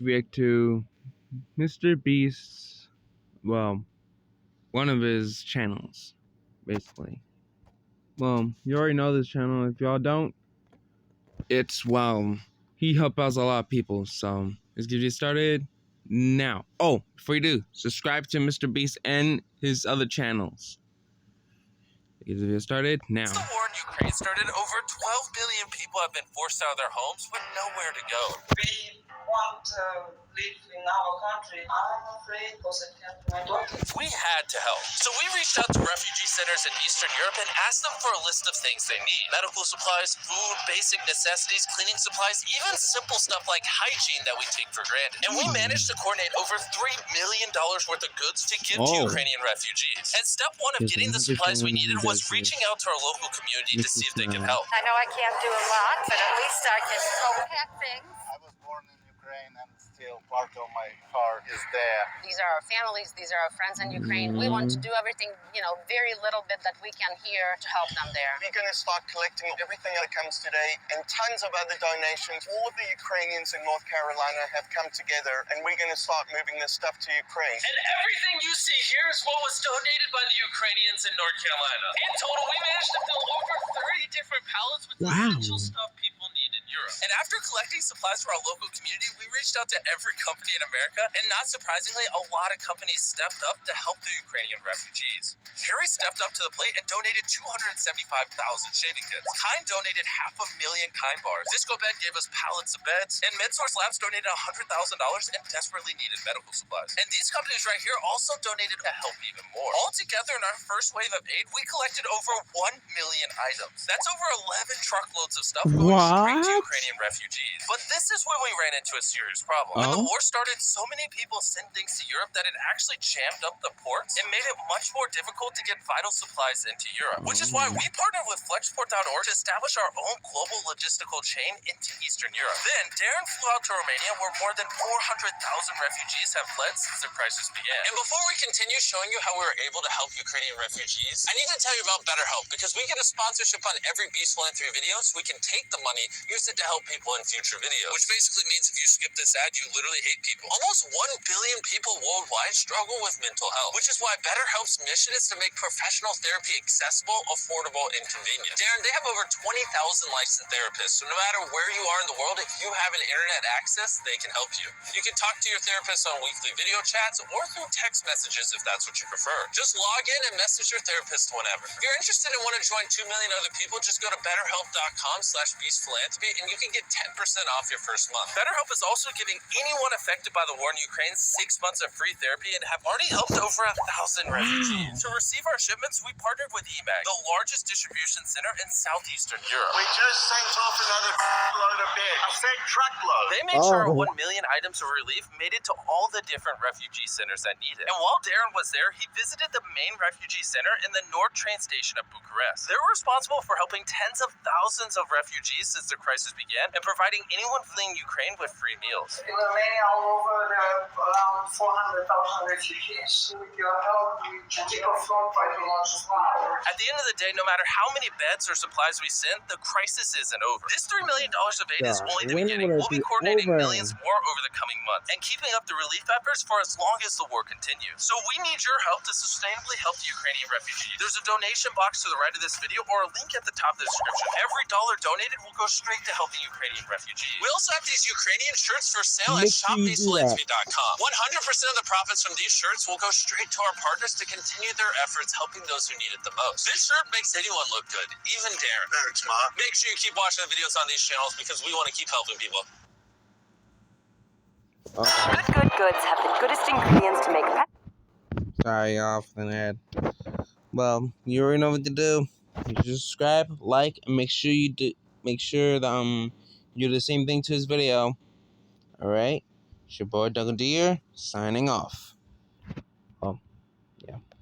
react to Mr. Beast's, well, one of his channels, basically. Well, you already know this channel. If y'all don't, it's, well, he helps out a lot of people. So let's get you started now. Oh, before you do, subscribe to Mr. Beast and his other channels. Let's get you started now. Since the war in Ukraine started, over 12 million people have been forced out of their homes with nowhere to go. We want to live in our country. I'm afraid because I can't do my daughter. We had to help. So we reached out to refugee centers in Eastern Europe and asked them for a list of things they need. Medical supplies, food, basic necessities, cleaning supplies, even simple stuff like hygiene that we take for granted. And we managed to coordinate over $3 million worth of goods to give to Ukrainian refugees. And step one of getting the supplies we needed was reaching out to our local community to see if they could help. I know I can't do a lot, but at least I can help pack things. I was born in Ukraine and still part of my heart is there. These are our families, these are our friends in Ukraine. We want to do everything, very little bit that we can here to help them there. We're going to start collecting everything that comes today and tons of other donations. All of the Ukrainians in North Carolina have come together and we're going to start moving this stuff to Ukraine. And everything you see here is what was donated by the Ukrainians in North Carolina. In total, we managed to fill over 30 different pallets with essential stuff people need in Europe. And after collecting supplies for our local community, we reached out to every company in America, and not surprisingly, a lot of companies stepped up to help the Ukrainian refugees. Harry stepped up to the plate and donated 275,000 shaving kits. Kind donated 500,000 Kind bars. Disco Bed gave us pallets of beds, and MedSource Labs donated $100,000 and desperately needed medical supplies. And these companies right here also donated to help even more. All together in our first wave of aid, we collected over 1 million items. That's over 11 truckloads of stuff going straight to Ukrainian refugees. But this is where we ran into a serious problem. When the war started, so many people sent things to Europe that it actually jammed up the ports and made it much more difficult to get vital supplies into Europe. Which is why we partnered with Flexport.org to establish our own global logistical chain into Eastern Europe. Then, Darren flew out to Romania, where more than 400,000 refugees have fled since the crisis began. And before we continue showing you how we were able to help Ukrainian refugees, I need to tell you about BetterHelp, because we get a sponsorship on every Beast Philanthropy video, so we can take the money, use it to help people in future videos. Which basically means if you skip this ad, you literally hate people. Almost 1 billion people worldwide struggle with mental health, which is why BetterHelp's mission is to make professional therapy accessible, affordable, and convenient. Darren, they have over 20,000 licensed therapists, so no matter where you are in the world, if you have an internet access, they can help you. You can talk to your therapist on weekly video chats or through text messages if that's what you prefer. Just log in and message your therapist whenever. If you're interested and want to join 2 million other people, just go to betterhelp.com/beastphilanthropy and you can get 10% off your first month. BetterHelp is also giving anyone affected by the war in Ukraine 6 months of free therapy and have already helped over 1,000 refugees. To receive our shipments, we partnered with eBay, the largest distribution center in southeastern Europe. We just sent off another load of beds. I said truckload. They made sure our 1 million items of relief made it to all the different refugee centers that need it. And while Darren was there, he visited the main refugee center in the North train station of Bucharest. They're responsible for helping tens of thousands of refugees since the crisis began and providing anyone fleeing Ukraine with free meals. In Romania, all over, there are around 400,000 refugees. With your help, we can keep afloat quite a lot as well. At the end of the day, no matter how many beds or supplies we send, the crisis isn't over. This $3 million of aid is only the beginning. We'll be coordinating millions more over the coming months and keeping up the relief efforts for as long as the war continues. So we need your help to sustainably help the Ukrainian refugees. There's a donation box to the right of this video or a link at the top of the description. Every dollar donated will go straight to helping Ukrainian refugees. We also have these Ukrainian shirts for sale at shopbeastphilanthropy.com. 100% of the profits from these shirts will go straight to our partners to continue their efforts helping those who need it the most. This shirt makes anyone look good, even Darren. Thanks, Ma. Make sure you keep watching the videos on these channels because we want to keep helping people. Good goods have the goodest ingredients to make pet. Sorry, off the ad. Well, you already know what to do. You just subscribe, like, and make sure you do the same thing to this video. Alright? It's your boy Doug Deere, signing off.